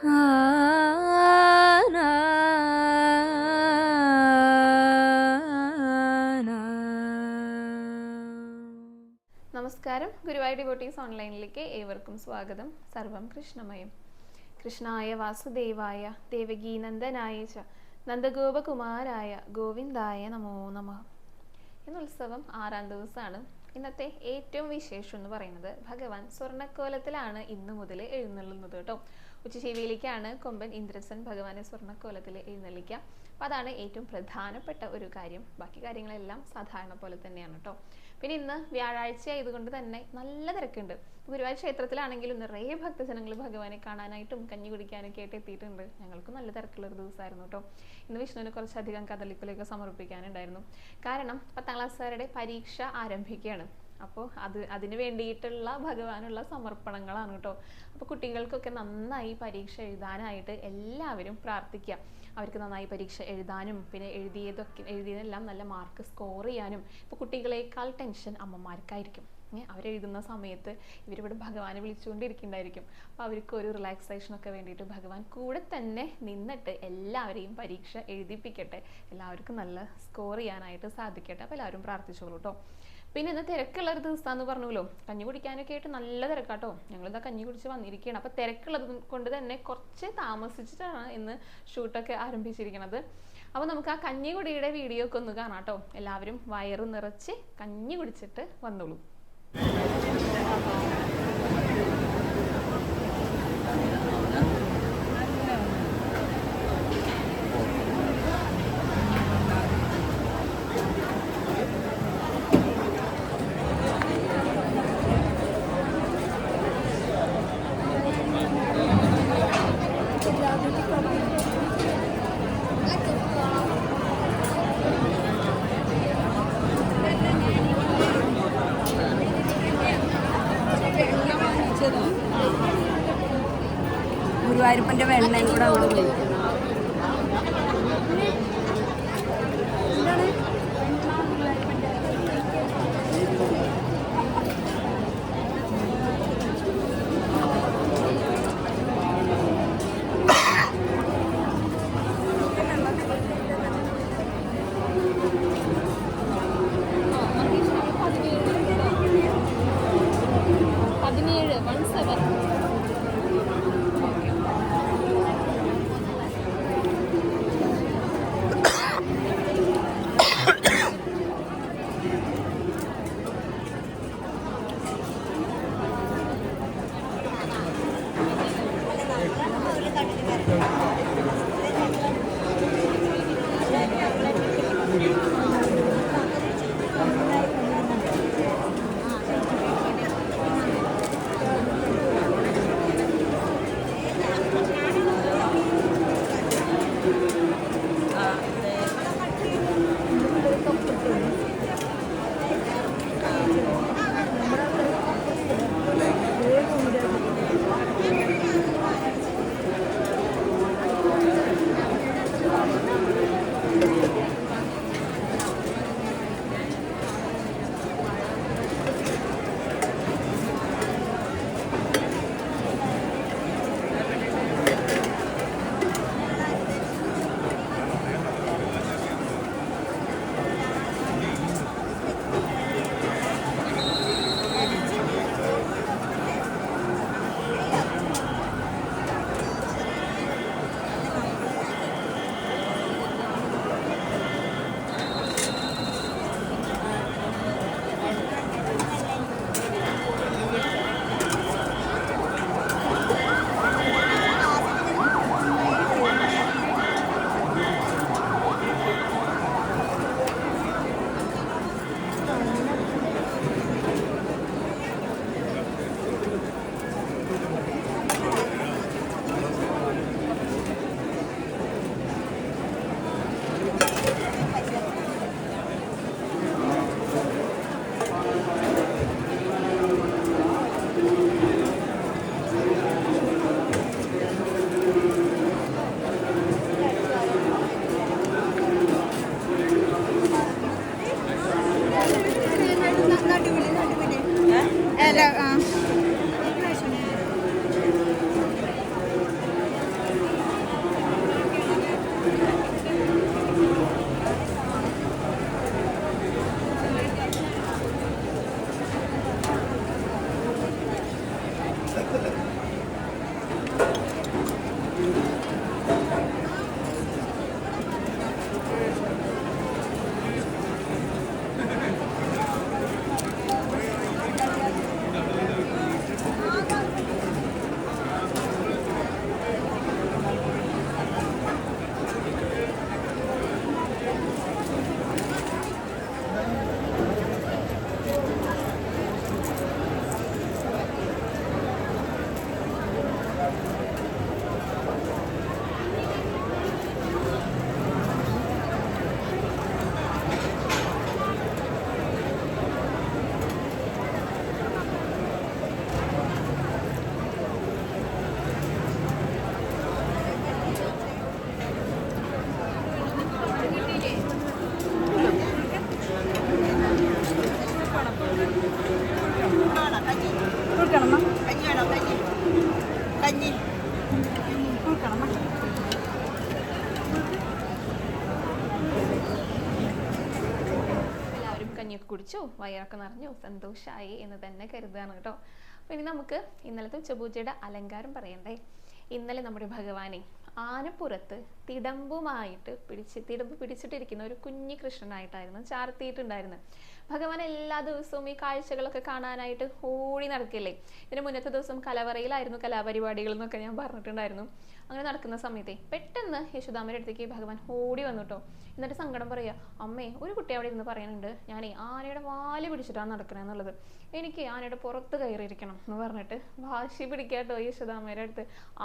നമസ്കാരം. ഗുരുവായൂർ ഡിവോട്ടീസ് ഓൺലൈനിലേക്ക് ഏവർക്കും സ്വാഗതം. സർവം കൃഷ്ണമയം. കൃഷ്ണായ വാസുദേവായ ദേവകീനന്ദനായ ച നന്ദഗോപകുമാരായ ഗോവിന്ദായ നമോ നമഃ. ഇന്ന് ഉത്സവം 6ാം ദിവസമാണ്. ഇന്നത്തെ ഏറ്റവും വിശേഷം എന്ന് പറയുന്നത് ഭഗവാൻ സ്വർണ്ണക്കോലത്തിലാണ് ഇന്ന് മുതൽ എഴുന്നള്ളുന്നത് കേട്ടോ. ഉച്ചശേരിയിലേക്കാണ് കൊമ്പൻ ഇന്ദ്രസൻ ഭഗവാനെ സ്വർണ്ണക്കോലത്തിൽ എഴുന്നള്ളിക്കുക. അപ്പോൾ അതാണ് ഏറ്റവും പ്രധാനപ്പെട്ട ഒരു കാര്യം. ബാക്കി കാര്യങ്ങളെല്ലാം സാധാരണ പോലെ തന്നെയാണ് കേട്ടോ. പിന്നെ ഇന്ന് വ്യാഴാഴ്ച ആയതുകൊണ്ട് തന്നെ നല്ല തിരക്കുണ്ട്. ഗുരുവായൂർ ക്ഷേത്രത്തിലാണെങ്കിലും നിറയെ ഭക്തജനങ്ങൾ ഭഗവാനെ കാണാനായിട്ടും കഞ്ഞി കുടിക്കാനൊക്കെ ആയിട്ട് എത്തിയിട്ടുണ്ട്. ഞങ്ങൾക്ക് നല്ല തിരക്കുള്ളൊരു ദിവസമായിരുന്നു കേട്ടോ. ഇന്ന് വിഷ്ണുവിന് കുറച്ചധികം കദളിക്കൊലയൊക്കെ സമർപ്പിക്കാനുണ്ടായിരുന്നു. കാരണം 10ാം ക്ലാസ്സുകാരുടെ പരീക്ഷ ആരംഭിക്കുകയാണ്. അപ്പോൾ അതിന് വേണ്ടിയിട്ടുള്ള ഭഗവാനുള്ള സമർപ്പണങ്ങളാണ് കേട്ടോ. അപ്പോൾ കുട്ടികൾക്കൊക്കെ നന്നായി പരീക്ഷ എഴുതാനായിട്ട് എല്ലാവരും പ്രാർത്ഥിക്കുക. അവർക്ക് നന്നായി പരീക്ഷ എഴുതാനും പിന്നെ എഴുതിയതെല്ലാം നല്ല മാർക്ക് സ്കോർ ചെയ്യാനും. ഇപ്പോൾ കുട്ടികളെക്കാൾ ടെൻഷൻ അമ്മമാർക്കായിരിക്കും. അവരെഴുതുന്ന സമയത്ത് ഇവരിവിടെ ഭഗവാനെ വിളിച്ചുകൊണ്ടിരിക്കുന്നുണ്ടായിരിക്കും. അപ്പോൾ അവർക്ക് ഒരു റിലാക്സേഷനൊക്കെ വേണ്ടിയിട്ട് ഭഗവാൻ കൂടെ തന്നെ നിന്നിട്ട് എല്ലാവരെയും പരീക്ഷ എഴുതിപ്പിക്കട്ടെ. എല്ലാവർക്കും നല്ല സ്കോർ ചെയ്യാനായിട്ട് സാധിക്കട്ടെ. അപ്പോൾ എല്ലാവരും പ്രാർത്ഥിച്ചോളൂ കേട്ടോ. പിന്നെ ഇന്ന് തിരക്കുള്ളൊരു ദിവസമാണെന്ന് പറഞ്ഞല്ലോ. കഞ്ഞി കുടിക്കാനൊക്കെ ആയിട്ട് നല്ല തിരക്കാട്ടോ. ഞങ്ങളിതാ കഞ്ഞി കുടിച്ച് വന്നിരിക്കുകയാണ്. അപ്പോൾ തിരക്കുള്ളത് കൊണ്ട് തന്നെ കുറച്ച് താമസിച്ചിട്ടാണ് ഇന്ന് ഷൂട്ടൊക്കെ ആരംഭിച്ചിരിക്കുന്നത്. അപ്പോൾ നമുക്ക് ആ കഞ്ഞികുടിയുടെ വീഡിയോ ഒക്കെ ഒന്ന് കാണാം കേട്ടോ. എല്ലാവരും വയറ് നിറച്ച് കഞ്ഞി കുടിച്ചിട്ട് വന്നോളൂ. ഗുരുവായൂരപ്പൻ്റെ വെണ്ണയും കൂടെ അവിടെ ഉപയോഗിക്കണം. കഞ്ഞി കൊടുക്കണം. എല്ലാവരും കഞ്ഞിയൊക്കെ കുടിച്ചു, വയറൊക്കെ നിറഞ്ഞു, സന്തോഷമായി എന്ന് തന്നെ കരുതുകയാണ് കേട്ടോ. അപ്പോൾ ഇനി നമുക്ക് ഇന്നലത്തെ ഉച്ചപൂജയുടെ അലങ്കാരം പറയണ്ടേ. ഇന്നലെ നമ്മുടെ ഭഗവാനെ ആനപ്പുറത്ത് തിടമ്പുമായിട്ട് തിടമ്പ് പിടിച്ചിട്ടിരിക്കുന്ന ഒരു കുഞ്ഞി കൃഷ്ണനായിട്ടായിരുന്നു ചാർത്തിയിട്ടുണ്ടായിരുന്നത്. ഭഗവാൻ എല്ലാ ദിവസവും ഈ കാഴ്ചകളൊക്കെ കാണാനായിട്ട് ഓടി നടക്കില്ലേ. ഇതിന് മുന്നത്തെ ദിവസം കലവറയിലായിരുന്നു കലാപരിപാടികൾ എന്നൊക്കെ ഞാൻ പറഞ്ഞിട്ടുണ്ടായിരുന്നു. അങ്ങനെ നടക്കുന്ന സമയത്തെ പെട്ടെന്ന് യശോദാമ്മയുടെ അടുത്തേക്ക് ഭഗവാൻ ഓടി വന്നു കേട്ടോ. എന്നിട്ട് സങ്കടം പറയാ, അമ്മേ ഒരു കുട്ടി അവിടെ ഇരുന്ന് പറയുന്നുണ്ട് ഞാനേ ആനയുടെ വാല് പിടിച്ചിട്ടാണ് നടക്കണെന്നുള്ളത്, എനിക്ക് ആനയുടെ പുറത്ത് കയറിയിരിക്കണം എന്ന് പറഞ്ഞിട്ട് വാശി പിടിക്കാട്ടോ യശോദാമ്മയുടെ അടുത്ത്.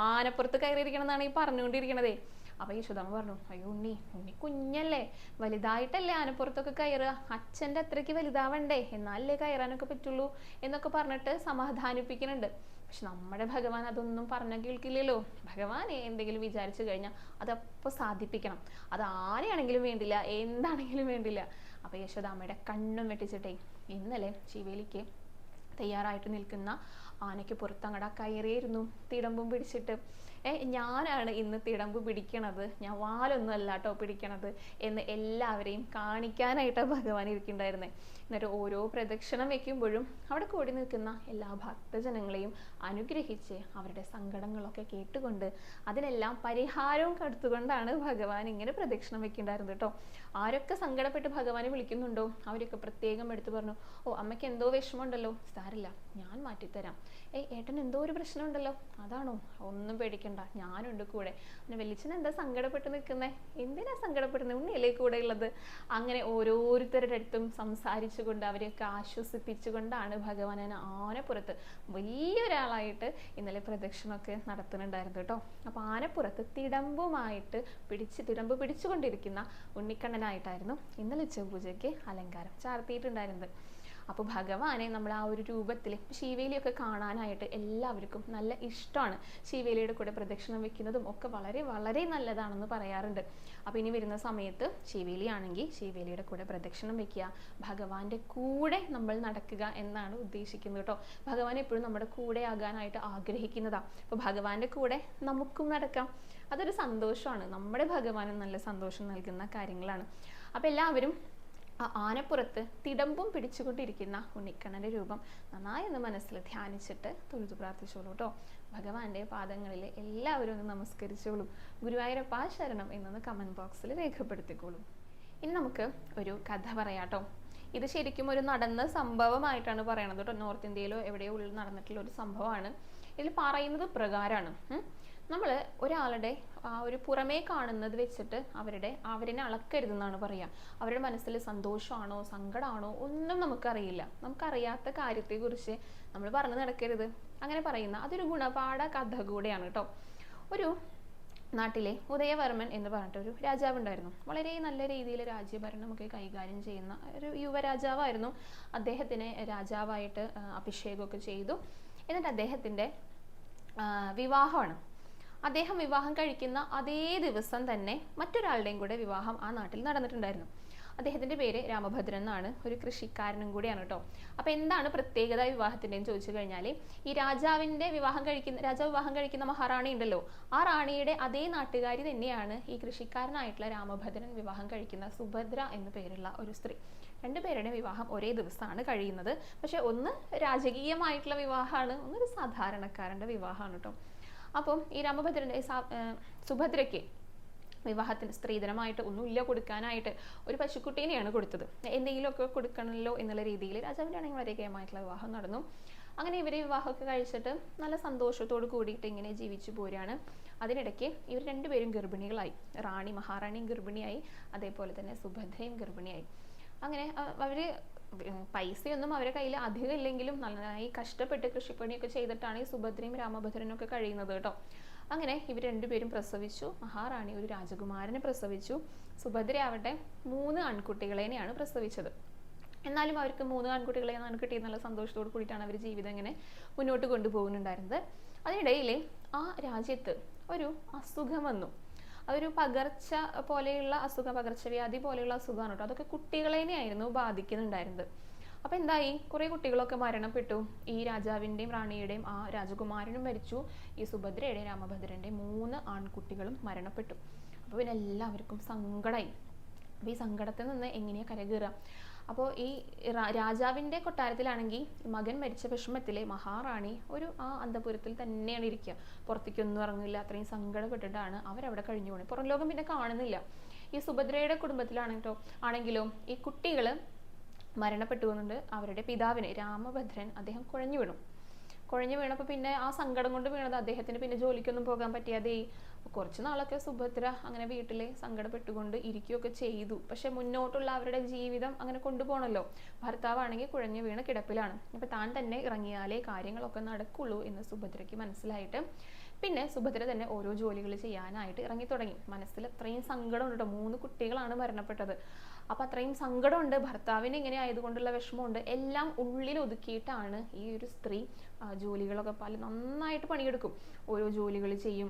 ആനപ്പുറത്ത് കയറിയിരിക്കണം എന്നാണ് ഈ പറഞ്ഞുകൊണ്ടിരിക്കണതേ. അപ്പൊ യശോദാമ്മ പറഞ്ഞു, അയ്യോ ഉണ്ണി കുഞ്ഞല്ലേ, വലുതായിട്ടല്ലേ ആനപ്പുറത്തൊക്കെ കയറുക, അച്ഛൻ്റെ അത്രയ്ക്ക് വലുതാവണ്ടേ, എന്നാലല്ലേ കയറാനൊക്കെ പറ്റുള്ളൂ എന്നൊക്കെ പറഞ്ഞിട്ട് സമാധാനിപ്പിക്കുന്നുണ്ട്. പക്ഷെ നമ്മുടെ ഭഗവാൻ അതൊന്നും പറഞ്ഞാൽ കേൾക്കില്ലല്ലോ. ഭഗവാൻ എന്തെങ്കിലും വിചാരിച്ചു കഴിഞ്ഞാൽ അതപ്പോൾ സാധിപ്പിക്കണം. അത് ആരെയാണെങ്കിലും വേണ്ടില്ല, എന്താണെങ്കിലും വേണ്ടില്ല. അപ്പൊ യശോദാമ്മയുടെ കണ്ണും വെട്ടിച്ചിട്ടേ ഇന്നലെ ശിവേലിക്ക് തയ്യാറായിട്ട് നിൽക്കുന്ന ആനയ്ക്ക് പുറത്തങ്ങട കയറിയിരുന്നു തിടമ്പും പിടിച്ചിട്ട്. ഞാനാണ് ഇന്ന് തിടമ്പ് പിടിക്കണത്, ഞാൻ വാലൊന്നും അല്ല കേട്ടോ പിടിക്കണത് എന്ന് എല്ലാവരെയും കാണിക്കാനായിട്ടാണ് ഭഗവാൻ ഇരിക്കുന്നുണ്ടായിരുന്നത്. എന്നിട്ട് ഓരോ പ്രദക്ഷിണം വെക്കുമ്പോഴും അവിടെ കൂടി നിൽക്കുന്ന എല്ലാ ഭക്തജനങ്ങളെയും അനുഗ്രഹിച്ച് അവരുടെ സങ്കടങ്ങളൊക്കെ കേട്ടുകൊണ്ട് അതിനെല്ലാം പരിഹാരവും കടുത്തുകൊണ്ടാണ് ഭഗവാൻ ഇങ്ങനെ പ്രദക്ഷിണം വെക്കുന്നുണ്ടായിരുന്നത് കേട്ടോ. ആരൊക്കെ സങ്കടപ്പെട്ട് ഭഗവാനെ വിളിക്കുന്നുണ്ടോ അവരൊക്കെ പ്രത്യേകം എടുത്തു പറഞ്ഞു, ഓ അമ്മയ്ക്ക് എന്തോ വിഷമമുണ്ടല്ലോ, സാരില്ല ഞാൻ മാറ്റിത്തരാം. ഏട്ടൻ എന്തോ ഒരു പ്രശ്നമുണ്ടല്ലോ, അതാണോ, ഒന്നും പേടിക്കണ്ട, ഞാനുണ്ട് കൂടെ. പിന്നെ വെളിച്ചൻ എന്താ സങ്കടപ്പെട്ട് നിൽക്കുന്നേ, എന്തിനാ സങ്കടപ്പെടുന്നത്, ഉണ്ണിയല്ലേ കൂടെ ഉള്ളത്. അങ്ങനെ ഓരോരുത്തരുടെ അടുത്തും സംസാരിച്ചുകൊണ്ട് അവരെയൊക്കെ ആശ്വസിപ്പിച്ചുകൊണ്ടാണ് ഭഗവാൻ ആനപ്പുറത്ത് വലിയൊരാളായിട്ട് ഇന്നലെ പ്രദക്ഷിണമൊക്കെ നടത്തുന്നുണ്ടായിരുന്നു കേട്ടോ. അപ്പൊ ആനപ്പുറത്ത് തിടമ്പുമായിട്ട് തിടമ്പ് പിടിച്ചുകൊണ്ടിരിക്കുന്ന ഉണ്ണിക്കണ്ണനായിട്ടായിരുന്നു ഇന്നലെ ഉച്ചപൂജയ്ക്ക് അലങ്കാരം ചാർത്തിയിട്ടുണ്ടായിരുന്നത്. അപ്പോൾ ഭഗവാനെ നമ്മൾ ആ ഒരു രൂപത്തിൽ ശിവേലിയൊക്കെ കാണാനായിട്ട് എല്ലാവർക്കും നല്ല ഇഷ്ടമാണ്. ശിവേലിയുടെ കൂടെ പ്രദക്ഷിണം വെക്കുന്നതും ഒക്കെ വളരെ വളരെ നല്ലതാണെന്ന് പറയാറുണ്ട്. അപ്പോൾ ഇനി വരുന്ന സമയത്ത് ശിവേലി ആണെങ്കിൽ ശിവേലിയുടെ കൂടെ പ്രദക്ഷിണം വെക്കുക, ഭഗവാന്റെ കൂടെ നമ്മൾ നടക്കുക എന്നാണ് ഉദ്ദേശിക്കുന്നത് കേട്ടോ. ഭഗവാൻ എപ്പോഴും നമ്മുടെ കൂടെ ആകാനായിട്ട് ആഗ്രഹിക്കുന്നതാണ്. അപ്പോൾ ഭഗവാന്റെ കൂടെ നമുക്കും നടക്കാം, അതൊരു സന്തോഷമാണ്. നമ്മുടെ ഭഗവാനും നല്ല സന്തോഷം നൽകുന്ന കാര്യങ്ങളാണ്. അപ്പോൾ എല്ലാവരും ആ ആനപ്പുറത്ത് തിടമ്പും പിടിച്ചുകൊണ്ടിരിക്കുന്ന ഉണ്ണിക്കണ്ണൻ്റെ രൂപം നന്നായി ഒന്ന് മനസ്സിൽ ധ്യാനിച്ചിട്ട് തൊഴുതു പ്രാർത്ഥിച്ചോളൂ കേട്ടോ. ഭഗവാന്റെ പാദങ്ങളിൽ എല്ലാവരും ഒന്ന് നമസ്കരിച്ചോളൂ. ഗുരുവായൂരപ്പ ശരണം എന്നൊന്ന് കമൻറ്റ് ബോക്സിൽ രേഖപ്പെടുത്തിക്കോളൂ. ഇനി നമുക്ക് ഒരു കഥ പറയാട്ടോ. ഇത് ശരിക്കും ഒരു നടന്ന സംഭവമായിട്ടാണ് പറയണത് കേട്ടോ. നോർത്ത് ഇന്ത്യയിലോ എവിടെയോ ഉള്ളിൽ നടന്നിട്ടുള്ള ഒരു സംഭവമാണ്. ഇതിൽ പറയുന്നത് പ്രകാരമാണ്, നമ്മൾ ഒരാളുടെ ആ ഒരു പുറമേ കാണുന്നത് വെച്ചിട്ട് അവരിനെ അളക്കരുതെന്നാണ് പറയുക. അവരുടെ മനസ്സിൽ സന്തോഷമാണോ സങ്കടമാണോ ഒന്നും നമുക്കറിയില്ല. നമുക്കറിയാത്ത കാര്യത്തെക്കുറിച്ച് നമ്മൾ പറഞ്ഞു നടക്കരുത് അങ്ങനെ പറയുന്ന അതൊരു ഗുണപാഠ കഥ കൂടെയാണ് കേട്ടോ. ഒരു നാട്ടിലെ ഉദയവർമ്മൻ എന്ന് പറഞ്ഞിട്ടൊരു രാജാവ് ഉണ്ടായിരുന്നു. വളരെ നല്ല രീതിയിൽ രാജ്യഭരണം ഒക്കെ കൈകാര്യം ചെയ്യുന്ന ഒരു യുവരാജാവായിരുന്നു. അദ്ദേഹത്തിന് രാജാവായിട്ട് അഭിഷേകമൊക്കെ ചെയ്തു. എന്നിട്ട് അദ്ദേഹത്തിൻ്റെ വിവാഹമാണ്. അദ്ദേഹം വിവാഹം കഴിക്കുന്ന അതേ ദിവസം തന്നെ മറ്റൊരാളുടെയും കൂടെ വിവാഹം ആ നാട്ടിൽ നടന്നിട്ടുണ്ടായിരുന്നു. അദ്ദേഹത്തിൻ്റെ പേര് രാമഭദ്രൻ എന്നാണ്, ഒരു കൃഷിക്കാരനും കൂടിയാണ് കേട്ടോ. അപ്പോൾ എന്താണ് പ്രത്യേകത വിവാഹത്തിൻ്റെയും ചോദിച്ചു കഴിഞ്ഞാൽ, ഈ രാജാവ് വിവാഹം കഴിക്കുന്ന മഹാറാണി ഉണ്ടല്ലോ, ആ റാണിയുടെ അതേ നാട്ടുകാരി തന്നെയാണ് ഈ കൃഷിക്കാരനായിട്ടുള്ള രാമഭദ്രൻ വിവാഹം കഴിക്കുന്ന സുഭദ്ര എന്നു പേരുള്ള ഒരു സ്ത്രീ. രണ്ടുപേരുടെ വിവാഹം ഒരേ ദിവസമാണ് കഴിയുന്നത്. പക്ഷെ ഒന്ന് രാജകീയമായിട്ടുള്ള വിവാഹമാണ്, ഒന്നൊരു സാധാരണക്കാരൻ്റെ വിവാഹമാണ് കേട്ടോ. അപ്പം ഈ രാമഭദ്രൻ്റെ സുഭദ്രയ്ക്ക് വിവാഹത്തിന് സ്ത്രീധനമായിട്ട് ഒന്നുമില്ല കൊടുക്കാനായിട്ട്, ഒരു പശുക്കുട്ടീനെയാണ് കൊടുത്തത്. എന്തെങ്കിലുമൊക്കെ കൊടുക്കണമല്ലോ എന്നുള്ള രീതിയിൽ രാജാവിൻ്റെ ആണെങ്കിൽ വളരെ കേമായിട്ടുള്ള വിവാഹം നടന്നു. അങ്ങനെ ഇവരെ വിവാഹമൊക്കെ കഴിച്ചിട്ട് നല്ല സന്തോഷത്തോട് കൂടിയിട്ട് ഇങ്ങനെ ജീവിച്ചു പോരാണ്. അതിനിടയ്ക്ക് ഇവർ രണ്ടുപേരും ഗർഭിണികളായി. മഹാറാണിയും ഗർഭിണിയായി, അതേപോലെ തന്നെ സുഭദ്രയും ഗർഭിണിയായി. അങ്ങനെ അവർ പൈസയൊന്നും അവരുടെ കയ്യിൽ അധികം ഇല്ലെങ്കിലും നന്നായി കഷ്ടപ്പെട്ട് കൃഷിപ്പണിയൊക്കെ ചെയ്തിട്ടാണ് ഈ സുഭദ്രയും രാമഭദ്രനും ഒക്കെ കഴിയുന്നത് കേട്ടോ. അങ്ങനെ ഇവർ രണ്ടുപേരും പ്രസവിച്ചു. മഹാറാണി ഒരു രാജകുമാരനെ പ്രസവിച്ചു. സുഭദ്ര ആവട്ടെ 3 ആൺകുട്ടികളെയാണ് പ്രസവിച്ചത്. എന്നാലും അവർക്ക് 3 ആൺകുട്ടികളെയാണ് കിട്ടിയെന്നുള്ള സന്തോഷത്തോട് കൂടിയിട്ടാണ് അവർ ജീവിതം ഇങ്ങനെ മുന്നോട്ട് കൊണ്ടുപോകുന്നുണ്ടായിരുന്നത്. അതിനിടയിൽ ആ രാജ്യത്ത് ഒരു അസുഖം വന്നു. അതൊരു പകർച്ചവ്യാധി പോലെയുള്ള അസുഖമാണ് കേട്ടോ. അതൊക്കെ കുട്ടികളെയായിരുന്നു ബാധിക്കുന്നുണ്ടായിരുന്നത്. അപ്പോൾ എന്തായി, കുറേ കുട്ടികളൊക്കെ മരണപ്പെട്ടു. ഈ രാജാവിൻ്റെയും റാണിയുടെയും ആ രാജകുമാരനും മരിച്ചു, ഈ സുഭദ്രയുടെയും രാമഭദ്രൻ്റെയും 3 ആൺകുട്ടികളും മരണപ്പെട്ടു. അപ്പോൾ പിന്നെ എല്ലാവർക്കും സങ്കടമായി. അപ്പോൾ ഈ സങ്കടത്തിൽ നിന്ന് എങ്ങനെയാണ് കരകയറുക? അപ്പോൾ ഈ രാജാവിൻ്റെ കൊട്ടാരത്തിലാണെങ്കിൽ മകൻ മരിച്ച വിഷമത്തിലെ മഹാറാണി ഒരു ആ അന്തപുരത്തിൽ തന്നെയാണ് ഇരിക്കുക, പുറത്തേക്കൊന്നും ഇറങ്ങില്ല. അത്രയും സങ്കടപ്പെട്ടിട്ടാണ് അവരവിടെ കഴിഞ്ഞു പോകുന്നത്. പുറം ലോകം പിന്നെ കാണുന്നില്ല. ഈ സുഭദ്രയുടെ ആണെങ്കിലോ ഈ കുട്ടികൾ മരണപ്പെട്ടു പോകുന്നുണ്ട്. അവരുടെ പിതാവിന് രാമഭദ്രൻ അദ്ദേഹം കുഴഞ്ഞു വീണപ്പോൾ പിന്നെ ആ സങ്കടം കൊണ്ട് വീണത് അദ്ദേഹത്തിന് പിന്നെ ജോലിക്കൊന്നും പോകാൻ പറ്റിയാതെ കുറച്ച് നാളൊക്കെ സുഭദ്ര അങ്ങനെ വീട്ടിൽ സങ്കടപ്പെട്ടുകൊണ്ട് ഇരിക്കുകയൊക്കെ ചെയ്തു. പക്ഷെ മുന്നോട്ടുള്ള അവരുടെ ജീവിതം അങ്ങനെ കൊണ്ടുപോകണമല്ലോ. ഭർത്താവാണെങ്കിൽ കുഴഞ്ഞു വീണ് കിടപ്പിലാണ്. അപ്പോൾ താൻ തന്നെ ഇറങ്ങിയാലേ കാര്യങ്ങളൊക്കെ നടക്കുള്ളൂ എന്ന് സുഭദ്രയ്ക്ക് മനസ്സിലായിട്ട് പിന്നെ സുഭദ്ര തന്നെ ഓരോ ജോലികൾ ചെയ്യാനായിട്ട് ഇറങ്ങി തുടങ്ങി. മനസ്സിൽ അത്രയും സങ്കടമുണ്ട് കേട്ടോ. 3 കുട്ടികളാണ് മരണപ്പെട്ടത്. അപ്പം അത്രയും സങ്കടമുണ്ട്, ഭർത്താവിന് ഇങ്ങനെ ആയതുകൊണ്ടുള്ള വിഷമമുണ്ട്. എല്ലാം ഉള്ളിൽ ഒതുക്കിയിട്ടാണ് ഈ ഒരു സ്ത്രീ ജോലികളൊക്കെ നന്നായിട്ട് പണിയെടുക്കും, ഓരോ ജോലികൾ ചെയ്യും.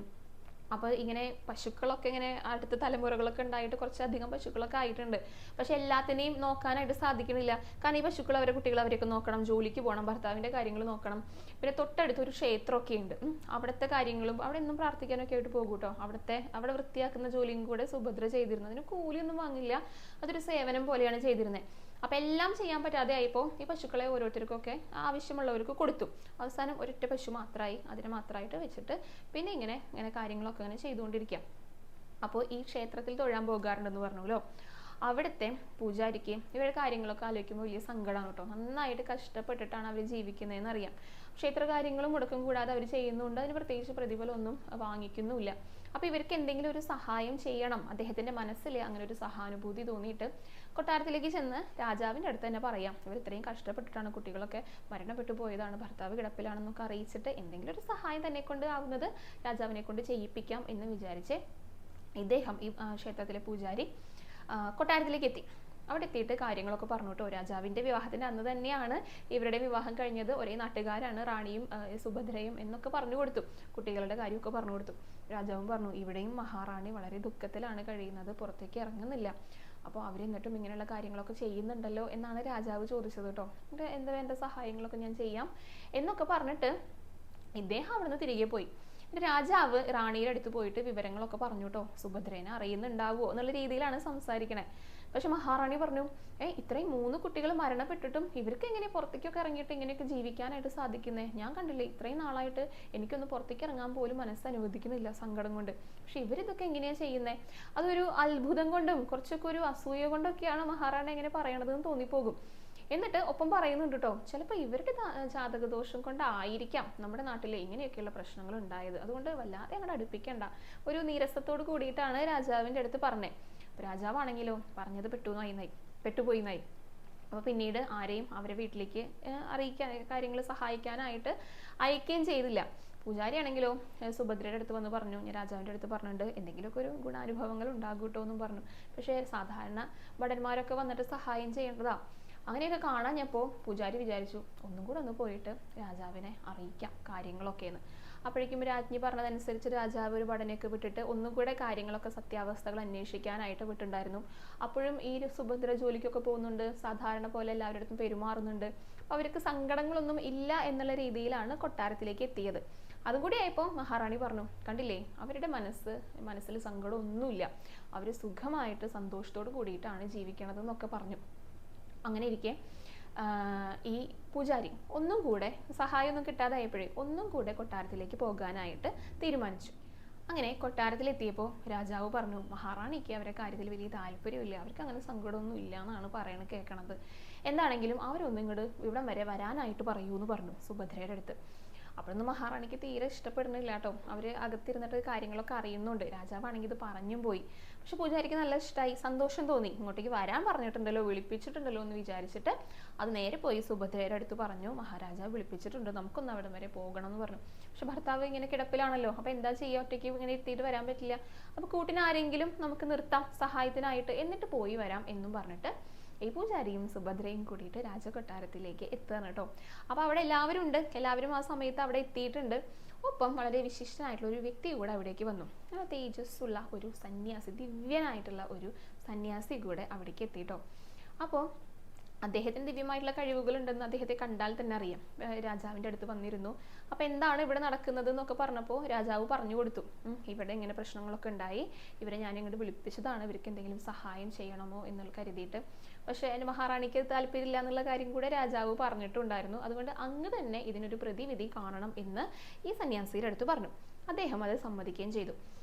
അപ്പോൾ ഇങ്ങനെ പശുക്കളൊക്കെ ഇങ്ങനെ അടുത്ത തലമുറകളൊക്കെ ഉണ്ടായിട്ട് കുറച്ചധികം പശുക്കളൊക്കെ ആയിട്ടുണ്ട്. പക്ഷെ എല്ലാത്തിനെയും നോക്കാനായിട്ട് സാധിക്കണില്ല. കാരണം ഈ പശുക്കൾ അവരെ കുട്ടികൾ അവരെയൊക്കെ നോക്കണം, ജോലിക്ക് പോകണം, ഭർത്താവിൻ്റെ കാര്യങ്ങൾ നോക്കണം. പിന്നെ തൊട്ടടുത്ത് ഒരു ക്ഷേത്രമൊക്കെ ഉണ്ട്. അവിടുത്തെ കാര്യങ്ങളും അവിടെ എന്നും പ്രാർത്ഥിക്കാനൊക്കെ ആയിട്ട് പോകും കേട്ടോ. അവിടെ വൃത്തിയാക്കുന്ന ജോലിയും കൂടെ സുഭദ്ര ചെയ്തിരുന്നു. അതിന് കൂലിയൊന്നും വാങ്ങില്ല, അതൊരു സേവനം പോലെയാണ് ചെയ്തിരുന്നത്. അപ്പം എല്ലാം ചെയ്യാൻ പറ്റാതെ ആയപ്പോൾ ഈ പശുക്കളെ ഓരോരുത്തർക്കൊക്കെ ആവശ്യമുള്ളവർക്ക് കൊടുത്തു. അവസാനം ഒരൊറ്റ പശു മാത്രമായി, അതിനെ മാത്രമായിട്ട് വെച്ചിട്ട് പിന്നെ ഇങ്ങനെ കാര്യങ്ങളൊക്കെ ഇങ്ങനെ ചെയ്തുകൊണ്ടിരിക്കുക. അപ്പോൾ ഈ ക്ഷേത്രത്തിൽ തൊഴാൻ പോകാറുണ്ടെന്ന് പറഞ്ഞല്ലോ. അവിടുത്തെ പൂജാരിക്ക് ഇവരുടെ കാര്യങ്ങളൊക്കെ ആലോചിക്കുമ്പോൾ വലിയ സങ്കടമാണ് കേട്ടോ. നന്നായിട്ട് കഷ്ടപ്പെട്ടിട്ടാണ് അവർ ജീവിക്കുന്നതെന്ന് അറിയാം. ക്ഷേത്ര കാര്യങ്ങളും മുടക്കം കൂടാതെ അവർ ചെയ്യുന്നുണ്ട്. അതിന് പ്രത്യേകിച്ച് പ്രതിഫലം ഒന്നും വാങ്ങിക്കുന്നുമില്ല. അപ്പോൾ ഇവർക്ക് എന്തെങ്കിലും ഒരു സഹായം ചെയ്യണം. അദ്ദേഹത്തിൻ്റെ മനസ്സിൽ അങ്ങനെ ഒരു സഹാനുഭൂതി തോന്നിയിട്ട് കൊട്ടാരത്തിലേക്ക് ചെന്ന് രാജാവിൻ്റെ അടുത്ത് തന്നെ പറയാം, ഇവർ ഇത്രയും കഷ്ടപ്പെട്ടിട്ടാണ്, കുട്ടികളൊക്കെ മരണപ്പെട്ടു പോയതാണ്, ഭർത്താവ് കിടപ്പിലാണെന്നൊക്കെ അറിയിച്ചിട്ട് എന്തെങ്കിലും ഒരു സഹായം തന്നെ കൊണ്ട് ആവുന്നത് രാജാവിനെ കൊണ്ട് ചെയ്യിപ്പിക്കാം എന്ന് വിചാരിച്ച് ഇദ്ദേഹം ഈ ക്ഷേത്രത്തിലെ പൂജാരി കൊട്ടാരത്തിലേക്ക് എത്തി. അവിടെ എത്തിയിട്ട് കാര്യങ്ങളൊക്കെ പറഞ്ഞു കേട്ടോ. രാജാവിൻ്റെ വിവാഹത്തിൻ്റെ അന്ന് തന്നെയാണ് ഇവരുടെ വിവാഹം കഴിഞ്ഞത്. ഒരേ നാട്ടുകാരാണ്, റാണിയും സുഭദ്രയും എന്നൊക്കെ പറഞ്ഞു കൊടുത്തു. കുട്ടികളുടെ കാര്യമൊക്കെ പറഞ്ഞു കൊടുത്തു. രാജാവും പറഞ്ഞു, ഇവിടെയും മഹാറാണി വളരെ ദുഃഖത്തിലാണ് കഴിയുന്നത്, പുറത്തേക്ക് ഇറങ്ങുന്നില്ല. അപ്പോൾ അവരെന്നിട്ടും ഇങ്ങനെയുള്ള കാര്യങ്ങളൊക്കെ ചെയ്യുന്നുണ്ടല്ലോ എന്നാണ് രാജാവ് ചോദിച്ചത് കേട്ടോ. എന്താ വേണ്ട സഹായങ്ങളൊക്കെ ഞാൻ ചെയ്യാം എന്നൊക്കെ പറഞ്ഞിട്ട് ഇദ്ദേഹം അവിടുന്ന് തിരികെ പോയി. രാജാവ് റാണിയുടെ അടുത്ത് പോയിട്ട് വിവരങ്ങളൊക്കെ പറഞ്ഞു കേട്ടോ. സുഭദ്രേനെ അറിയുന്നുണ്ടാവുമോ എന്നുള്ള രീതിയിലാണ് സംസാരിക്കണേ. പക്ഷെ മഹാറാണി പറഞ്ഞു, ഇത്രയും 3 കുട്ടികൾ മരണപ്പെട്ടിട്ടും ഇവർക്ക് എങ്ങനെ പുറത്തേക്കൊക്കെ ഇറങ്ങിയിട്ട് ഇങ്ങനെയൊക്കെ ജീവിക്കാനായിട്ട് സാധിക്കുന്നേ? ഞാൻ കണ്ടില്ലേ, ഇത്രയും നാളായിട്ട് എനിക്കൊന്ന് പുറത്തേക്ക് ഇറങ്ങാൻ പോലും മനസ്സനുവദിക്കുന്നില്ല സങ്കടം കൊണ്ട്. പക്ഷെ ഇവരിതൊക്കെ എങ്ങനെയാണ് ചെയ്യുന്നത്? അതൊരു അത്ഭുതം കൊണ്ടും കുറച്ചൊക്കെ ഒരു അസൂയ കൊണ്ടൊക്കെയാണ് മഹാറാണി എങ്ങനെ പറയണതെന്ന് തോന്നിപ്പോകും. എന്നിട്ട് ഒപ്പം പറയുന്നുണ്ട് കേട്ടോ, ചിലപ്പോൾ ഇവരുടെ ജാതകദോഷം കൊണ്ടായിരിക്കാം നമ്മുടെ നാട്ടിൽ ഇങ്ങനെയൊക്കെയുള്ള പ്രശ്നങ്ങൾ ഉണ്ടായത്. അതുകൊണ്ട് വല്ലാതെ അങ്ങോട്ട് അടുപ്പിക്കണ്ട. ഒരു നീരസത്തോട് കൂടിയിട്ടാണ് രാജാവിൻ്റെ അടുത്ത് പറഞ്ഞത്. രാജാവാണെങ്കിലോ പറഞ്ഞത് പെട്ടുപോയി നായി. അപ്പോൾ പിന്നീട് ആരെയും അവരെ വീട്ടിലേക്ക് അറിയിക്കാൻ, കാര്യങ്ങൾ സഹായിക്കാനായിട്ട് അയക്കുകയും ചെയ്തില്ല. പൂജാരി ആണെങ്കിലോ സുഭദ്രയുടെ അടുത്ത് വന്ന് പറഞ്ഞു, ഞാൻ രാജാവിൻ്റെ അടുത്ത് പറഞ്ഞിട്ടുണ്ട്, എന്തെങ്കിലുമൊക്കെ ഒരു ഗുണാനുഭവങ്ങൾ ഉണ്ടാകും കേട്ടോ എന്നും പറഞ്ഞു. പക്ഷേ സാധാരണ ഭടന്മാരൊക്കെ വന്നിട്ട് സഹായം ചെയ്യേണ്ടതാ. അങ്ങനെയൊക്കെ കാണാഞ്ഞപ്പോൾ പൂജാരി വിചാരിച്ചു, ഒന്നും കൂടെ ഒന്ന് പോയിട്ട് രാജാവിനെ അറിയിക്കാം കാര്യങ്ങളൊക്കെയെന്ന്. അപ്പോഴേക്കും രാജ്ഞി പറഞ്ഞതനുസരിച്ച് രാജാവ് ഒരു ഭടനെയൊക്കെ വിട്ടിട്ട് ഒന്നും കൂടെ കാര്യങ്ങളൊക്കെ സത്യാവസ്ഥകൾ അന്വേഷിക്കാനായിട്ട് വിട്ടുണ്ടായിരുന്നു. അപ്പോഴും ഈ സുഭദ്ര ജോലിക്കൊക്കെ പോകുന്നുണ്ട്, സാധാരണ പോലെ എല്ലാവരുടെ അടുത്തും പെരുമാറുന്നുണ്ട്. അവർക്ക് സങ്കടങ്ങളൊന്നും ഇല്ല എന്നുള്ള രീതിയിലാണ് കൊട്ടാരത്തിലേക്ക് എത്തിയത്. അതും കൂടി ആയപ്പോൾ മഹാറാണി പറഞ്ഞു, കണ്ടില്ലേ, അവരുടെ മനസ്സിൽ സങ്കടമൊന്നുമില്ല, അവർ സുഖമായിട്ട് സന്തോഷത്തോട് കൂടിയിട്ടാണ് ജീവിക്കണതെന്നൊക്കെ പറഞ്ഞു. അങ്ങനെ ഇരിക്കെ ഈ പൂജാരി ഒന്നും കൂടെ സഹായമൊന്നും കിട്ടാതായപ്പോഴേ ഒന്നും കൂടെ കൊട്ടാരത്തിലേക്ക് പോകാനായിട്ട് തീരുമാനിച്ചു. അങ്ങനെ കൊട്ടാരത്തിലെത്തിയപ്പോൾ രാജാവ് പറഞ്ഞു, മഹാറാണിക്ക് അവരുടെ കാര്യത്തിൽ വലിയ താല്പര്യമില്ല, അവർക്ക് അങ്ങനെ സങ്കടമൊന്നും ഇല്ല എന്നാണ് കേൾക്കണത്. എന്താണെങ്കിലും അവരൊന്നും ഇങ്ങോട്ട് ഇവിടം വരെ വരാനായിട്ട് പറയൂ എന്ന് പറഞ്ഞു സുഭദ്രയുടെ അടുത്ത്. അപ്പോഴൊന്നും മഹാറാണിക്ക് തീരെ ഇഷ്ടപ്പെടുന്നില്ല കേട്ടോ. അവർ അകത്തിരുന്നിട്ട് കാര്യങ്ങളൊക്കെ അറിയുന്നുണ്ട്. രാജാവാണെങ്കിൽ ഇത് പറഞ്ഞും പോയി. പക്ഷെ പൂജാരിക്ക് നല്ല ഇഷ്ടമായി, സന്തോഷം തോന്നി. ഇങ്ങോട്ടേക്ക് വരാൻ പറഞ്ഞിട്ടുണ്ടല്ലോ, വിളിപ്പിച്ചിട്ടുണ്ടല്ലോ എന്ന് വിചാരിച്ചിട്ട് അത് നേരെ പോയി സുഭദ്രയുടെ അടുത്ത് പറഞ്ഞു, മഹാരാജാവ് വിളിപ്പിച്ചിട്ടുണ്ട്, നമുക്കൊന്ന് അവിടെ വരെ പോകണം എന്ന് പറഞ്ഞു. പക്ഷെ ഭർത്താവ് ഇങ്ങനെ കിടപ്പിലാണല്ലോ, അപ്പോൾ എന്താ ചെയ്യുക, ഒറ്റയ്ക്ക് ഇങ്ങനെ എത്തിയിട്ട് വരാൻ പറ്റില്ല. അപ്പോൾ കൂട്ടിന് ആരെങ്കിലും നമുക്ക് നിർത്താം സഹായത്തിനായിട്ട്, എന്നിട്ട് പോയി വരാം എന്നും പറഞ്ഞിട്ട് ഈ പൂജാരിയും സുഭദ്രയും കൂടിയിട്ട് രാജകൊട്ടാരത്തിലേക്ക് എത്തുകയാണ് കേട്ടോ. അപ്പോൾ അവിടെ എല്ലാവരും ഉണ്ട്, എല്ലാവരും ആ സമയത്ത് അവിടെ എത്തിയിട്ടുണ്ട്. ഒപ്പം വളരെ വിശിഷ്ടനായിട്ടുള്ള ഒരു വ്യക്തി കൂടെ അവിടേക്ക് വന്നു. തേജസ്സുള്ള ഒരു സന്യാസി, ദിവ്യനായിട്ടുള്ള ഒരു സന്യാസി കൂടെ അവിടേക്ക് എത്തിയിട്ടോ. അപ്പോൾ അദ്ദേഹത്തിന് ദിവ്യമായിട്ടുള്ള കഴിവുകളുണ്ടെന്ന് അദ്ദേഹത്തെ കണ്ടാൽ തന്നെ അറിയാം. രാജാവിൻ്റെ അടുത്ത് വന്നിരുന്നു. അപ്പോൾ എന്താണ് ഇവിടെ നടക്കുന്നത് എന്നൊക്കെ പറഞ്ഞപ്പോൾ രാജാവ് പറഞ്ഞു കൊടുത്തു, ഇവിടെ ഇങ്ങനെ പ്രശ്നങ്ങളൊക്കെ ഉണ്ടായി, ഇവരെ ഞാൻ ഇങ്ങോട്ട് വിളിപ്പിച്ചതാണ്, ഇവർക്ക് എന്തെങ്കിലും സഹായം ചെയ്യണമോ എന്നുള്ള കരുതിയിട്ട്. പക്ഷേ എൻ്റെ മഹാറാണിക്ക് താല്പര്യമില്ല എന്നുള്ള കാര്യം കൂടെ രാജാവ് പറഞ്ഞിട്ടുണ്ടായിരുന്നു. അതുകൊണ്ട് അങ്ങ് തന്നെ ഇതിനൊരു പ്രതിവിധി കാണണം എന്ന് ഈ സന്യാസിയുടെ അടുത്ത് പറഞ്ഞു. അദ്ദേഹം അത് സമ്മതിക്കുകയും ചെയ്തു.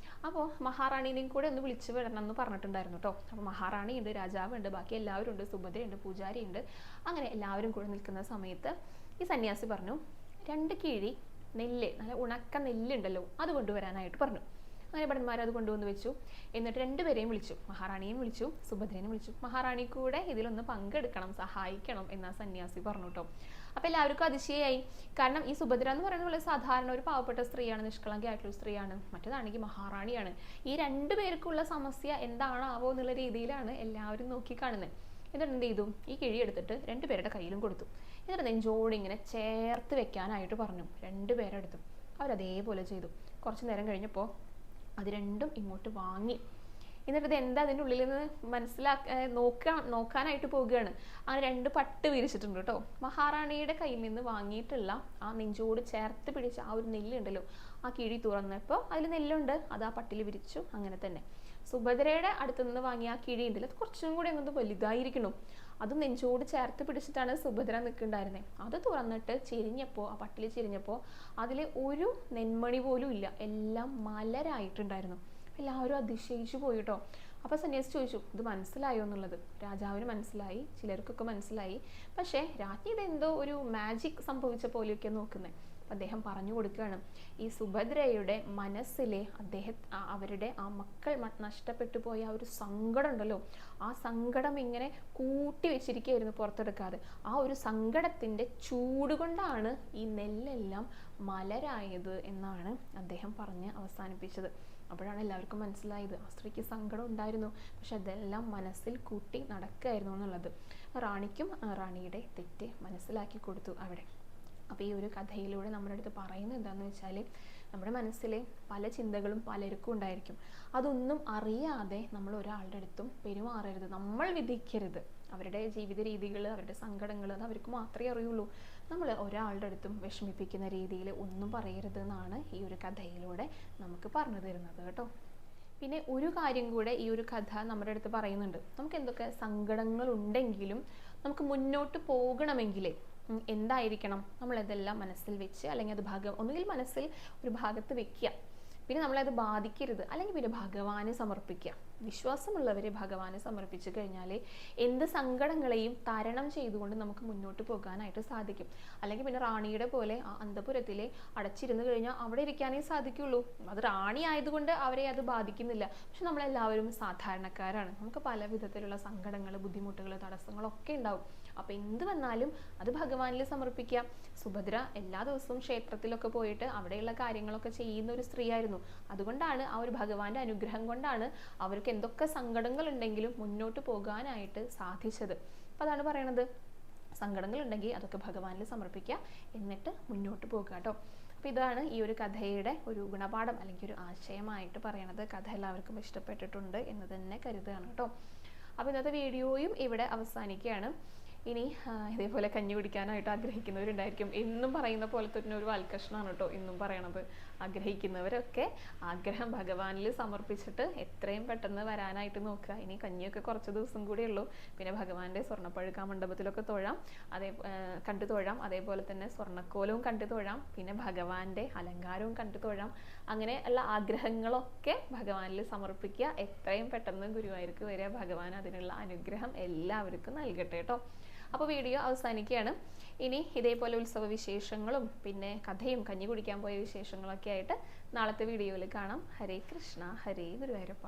അപ്പോൾ മഹാറാണീനെയും കൂടെ ഒന്ന് വിളിച്ചു വിടണം എന്ന് പറഞ്ഞിട്ടുണ്ടായിരുന്നു കേട്ടോ. അപ്പോൾ മഹാറാണിയുണ്ട്, രാജാവുണ്ട്, ബാക്കി എല്ലാവരും ഉണ്ട്, സുഭദ്രയുണ്ട്, പൂജാരിയുണ്ട്. അങ്ങനെ എല്ലാവരും കൂടെ നിൽക്കുന്ന സമയത്ത് ഈ സന്യാസി പറഞ്ഞു, 2 കിഴി നെല്ല്, നല്ല ഉണക്ക നെല്ലുണ്ടല്ലോ, അത് കൊണ്ടുവരാനായിട്ട് പറഞ്ഞു. അങ്ങനെ ഭടന്മാർ അത് കൊണ്ടുവന്ന് വെച്ചു. എന്നിട്ട് 2 പേരെയും വിളിച്ചു, മഹാറാണിയെയും വിളിച്ചു, സുഭദ്രനെയും വിളിച്ചു. മഹാറാണി കൂടെ ഇതിലൊന്ന് പങ്കെടുക്കണം, സഹായിക്കണം എന്ന് സന്യാസി പറഞ്ഞു കേട്ടോ. അപ്പോൾ എല്ലാവർക്കും അതിശയായി. കാരണം ഈ സുഭദ്ര എന്ന് പറയുന്നത് വളരെ സാധാരണ ഒരു പാവപ്പെട്ട സ്ത്രീയാണ്, നിഷ്കളങ്കയായിട്ടുള്ള സ്ത്രീയാണ്. മറ്റേതാണെങ്കിൽ മഹാറാണിയാണ്. ഈ 2 പേർക്കുള്ള സമസ്യ എന്താണാവോ എന്നുള്ള രീതിയിലാണ് എല്ലാവരും നോക്കി കാണുന്നത്. എന്നിട്ട് എന്ത് ചെയ്തു, ഈ കിഴി എടുത്തിട്ട് 2 പേരുടെ കയ്യിലും കൊടുത്തു. എന്നിട്ട് നെഞ്ചോട് ഇങ്ങനെ ചേർത്ത് വെക്കാനായിട്ട് പറഞ്ഞു. 2 പേരെടുത്തു. അവരതേപോലെ ചെയ്തു. കുറച്ച് നേരം കഴിഞ്ഞപ്പോൾ അത് രണ്ടും ഇങ്ങോട്ട് വാങ്ങി. എന്നിട്ട് ഇത് എന്താ അതിൻ്റെ ഉള്ളിൽ നിന്ന് നോക്കാനായിട്ട് പോവുകയാണ്. അങ്ങനെ 2 പട്ട് വിരിച്ചിട്ടുണ്ട് കേട്ടോ. മഹാറാണിയുടെ കയ്യിൽ നിന്ന് വാങ്ങിയിട്ടുള്ള ആ നെഞ്ചോട് ചേർത്ത് പിടിച്ച ആ ഒരു നെല്ലുണ്ടല്ലോ, ആ കിഴി തുറന്നപ്പോൾ അതിൽ നെല്ലുണ്ട്, അത് ആ പട്ടിൽ വിരിച്ചു. അങ്ങനെ തന്നെ സുഭദ്രയുടെ അടുത്ത് നിന്ന് വാങ്ങിയ ആ കിഴി ഉണ്ടല്ലോ, അത് കുറച്ചും കൂടി അങ്ങോട്ട് വലുതായിരിക്കണം. അത് നെഞ്ചോട് ചേർത്ത് പിടിച്ചിട്ടാണ് സുഭദ്ര നിൽക്കുന്നുണ്ടായിരുന്നത്. അത് തുറന്നിട്ട് ചെരിഞ്ഞപ്പോൾ, ആ പട്ടിൽ ചെരിഞ്ഞപ്പോൾ അതിൽ ഒരു നെന്മണി പോലും ഇല്ല, എല്ലാം മലരായിട്ടുണ്ടായിരുന്നു. എല്ലാവരും അതിശയിച്ചു പോയി കേട്ടോ. അപ്പോൾ സന്യാസി ചോദിച്ചു, ഇത് മനസ്സിലായോ എന്നുള്ളത്. രാജാവിന് മനസ്സിലായി, ചിലർക്കൊക്കെ മനസ്സിലായി. പക്ഷേ രാജ്ഞി ഇതെന്തോ ഒരു മാജിക് സംഭവിച്ച പോലെയൊക്കെ നോക്കുന്നത്. അദ്ദേഹം പറഞ്ഞു കൊടുക്കുകയാണ്, ഈ സുഭദ്രയുടെ മനസ്സിലെ അവരുടെ ആ മക്കൾ നഷ്ടപ്പെട്ടു പോയ ആ ഒരു സങ്കടം ഉണ്ടല്ലോ, ആ സങ്കടം ഇങ്ങനെ കൂട്ടി വെച്ചിരിക്കുകയായിരുന്നു പുറത്തെടുക്കാതെ. ആ ഒരു സങ്കടത്തിൻ്റെ ചൂട് കൊണ്ടാണ് ഈ നെല്ലെല്ലാം മലരായത് എന്നാണ് അദ്ദേഹം പറഞ്ഞ് അവസാനിപ്പിച്ചത്. അപ്പോഴാണ് എല്ലാവർക്കും മനസ്സിലായത്, ആ സ്ത്രീക്ക് സങ്കടം ഉണ്ടായിരുന്നു, പക്ഷെ അതെല്ലാം മനസ്സിൽ കൂട്ടി നടക്കുകയായിരുന്നു എന്നുള്ളത്. റാണിക്കും റാണിയുടെ തെറ്റ് മനസ്സിലാക്കി കൊടുത്തു അവിടെ. അപ്പോൾ ഈ ഒരു കഥയിലൂടെ നമ്മുടെ അടുത്ത് പറയുന്നത് എന്താണെന്ന് വെച്ചാൽ, നമ്മുടെ മനസ്സിൽ പല ചിന്തകളും പലർക്കും ഉണ്ടായിരിക്കും. അതൊന്നും അറിയാതെ നമ്മൾ ഒരാളുടെ അടുത്തും പെരുമാറരുത്, നമ്മൾ വിധിക്കരുത്. അവരുടെ ജീവിത രീതികൾ, അവരുടെ സങ്കടങ്ങൾ അത് അവർക്ക് മാത്രമേ അറിയുള്ളൂ. നമ്മൾ ഒരാളുടെ അടുത്തും വിഷമിപ്പിക്കുന്ന രീതിയിൽ ഒന്നും പറയരുത് എന്നാണ് ഈ ഒരു കഥയിലൂടെ നമുക്ക് പറഞ്ഞു തരുന്നത് കേട്ടോ. പിന്നെ ഒരു കാര്യം കൂടെ ഈ ഒരു കഥ നമ്മുടെ അടുത്ത് പറയുന്നുണ്ട്. നമുക്ക് എന്തൊക്കെ സങ്കടങ്ങൾ ഉണ്ടെങ്കിലും നമുക്ക് മുന്നോട്ട് പോകണമെങ്കിൽ എന്തായിരിക്കണം, നമ്മളതെല്ലാം മനസ്സിൽ വെച്ച്, അല്ലെങ്കിൽ അത് ഒന്നുകിൽ മനസ്സിൽ ഒരു ഭാഗത്ത് വെക്കുക, പിന്നെ നമ്മളത് ബാധിക്കരുത്, അല്ലെങ്കിൽ പിന്നെ ഭഗവാനെ സമർപ്പിക്കുക. വിശ്വാസമുള്ളവരെ ഭഗവാനെ സമർപ്പിച്ചു കഴിഞ്ഞാൽ എന്ത് സങ്കടങ്ങളെയും തരണം ചെയ്തുകൊണ്ട് നമുക്ക് മുന്നോട്ട് പോകാനായിട്ട് സാധിക്കും. അല്ലെങ്കിൽ പിന്നെ റാണിയുടെ പോലെ ആ അന്തപുരത്തിലെ അടച്ചിരുന്ന് കഴിഞ്ഞാൽ അവിടെ ഇരിക്കാനേ സാധിക്കുള്ളൂ. അത് റാണി ആയതുകൊണ്ട് അവരെ അത് ബാധിക്കുന്നില്ല. പക്ഷെ നമ്മളെല്ലാവരും സാധാരണക്കാരാണ്, നമുക്ക് പല വിധത്തിലുള്ള സങ്കടങ്ങൾ, ബുദ്ധിമുട്ടുകൾ, തടസ്സങ്ങളൊക്കെ ഉണ്ടാവും. അപ്പം എന്ത് വന്നാലും അത് ഭഗവാനിൽ സമർപ്പിക്കുക. സുഭദ്ര എല്ലാ ദിവസവും ക്ഷേത്രത്തിലൊക്കെ പോയിട്ട് അവിടെയുള്ള കാര്യങ്ങളൊക്കെ ചെയ്യുന്ന ഒരു സ്ത്രീയായിരുന്നു. അതുകൊണ്ടാണ് ആ ഒരു ഭഗവാന്റെ അനുഗ്രഹം കൊണ്ടാണ് അവർക്ക് എന്തൊക്കെ സങ്കടങ്ങൾ ഉണ്ടെങ്കിലും മുന്നോട്ട് പോകാനായിട്ട് സാധിച്ചത്. അപ്പം അതാണ് പറയണത്, സങ്കടങ്ങൾ ഉണ്ടെങ്കിൽ അതൊക്കെ ഭഗവാനിൽ സമർപ്പിക്കുക, എന്നിട്ട് മുന്നോട്ട് പോകുക കേട്ടോ. അപ്പോൾ ഇതാണ് ഈ ഒരു കഥയുടെ ഒരു ഗുണപാഠം അല്ലെങ്കിൽ ഒരു ആശയമായിട്ട് പറയണത്. കഥ എല്ലാവർക്കും ഇഷ്ടപ്പെട്ടിട്ടുണ്ട് എന്ന് തന്നെ കരുതുകയാണ് കേട്ടോ. അപ്പോൾ ഇന്നത്തെ വീഡിയോയും ഇവിടെ അവസാനിക്കുകയാണ്. ഇനി ഇതേപോലെ കഞ്ഞി കുടിക്കാനായിട്ട് ആഗ്രഹിക്കുന്നവരുണ്ടായിരിക്കും. എന്നും പറയുന്ന പോലെ തന്നെ ഒരു വാൽക്കഷ്ണമാണ് കേട്ടോ ഇന്നും പറയണത്. ആഗ്രഹിക്കുന്നവരൊക്കെ ആഗ്രഹം ഭഗവാനിൽ സമർപ്പിച്ചിട്ട് എത്രയും പെട്ടെന്ന് വരാനായിട്ട് നോക്കുക. ഇനി കഞ്ഞിയൊക്കെ കുറച്ച് ദിവസം കൂടെ ഉള്ളൂ. പിന്നെ ഭഗവാന്റെ സ്വർണ്ണപ്പഴുക്കാ മണ്ഡപത്തിലൊക്കെ തൊഴാം, കണ്ടു തൊഴാം. അതേപോലെ തന്നെ സ്വർണ്ണക്കോലവും കണ്ടു തൊഴാം. പിന്നെ ഭഗവാന്റെ അലങ്കാരവും കണ്ടു തൊഴാം. അങ്ങനെ ഉള്ള ആഗ്രഹങ്ങളൊക്കെ ഭഗവാനിൽ സമർപ്പിക്കുക. എത്രയും പെട്ടെന്ന് ഗുരുവായൂർക്ക് വരിക. ഭഗവാൻ അതിനുള്ള അനുഗ്രഹം എല്ലാവർക്കും നൽകട്ടെ കേട്ടോ. അപ്പോൾ വീഡിയോ അവസാനിക്കുകയാണ്. ഇനി ഇതേപോലെ ഉത്സവ വിശേഷങ്ങളും പിന്നെ കഥയും കഞ്ഞി കുടിക്കാൻ പോയ വിശേഷങ്ങളൊക്കെ ആയിട്ട് നാളത്തെ വീഡിയോയിൽ കാണാം. ഹരേ കൃഷ്ണ, ഹരേ ഗുരുവായൂരപ്പ.